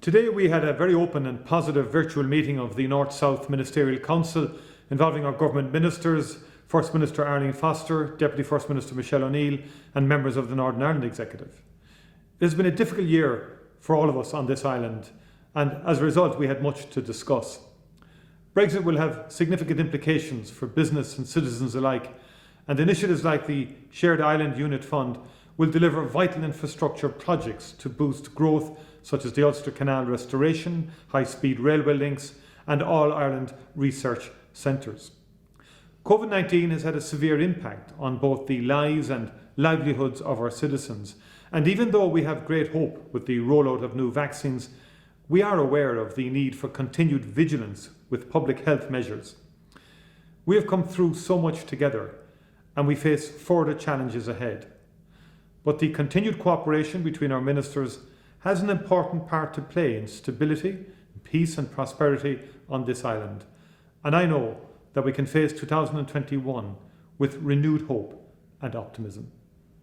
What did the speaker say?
Today we had a very open and positive virtual meeting of the North-South Ministerial Council involving our government ministers, First Minister Arlene Foster, Deputy First Minister Michelle O'Neill and members of the Northern Ireland Executive. It has been a difficult year for all of us on this island, and as a result we had much to discuss. Brexit will have significant implications for business and citizens alike, and initiatives like the Shared Island Unit Fund will deliver vital infrastructure projects to boost growth, such as the Ulster Canal restoration, high-speed railway links and All-Ireland research centres. COVID-19 has had a severe impact on both the lives and livelihoods of our citizens, and even though we have great hope with the rollout of new vaccines, we are aware of the need for continued vigilance with public health measures. We have come through so much together, and we face further challenges ahead. But the continued cooperation between our ministers has an important part to play in stability, peace and prosperity on this island. And I know that we can face 2021 with renewed hope and optimism.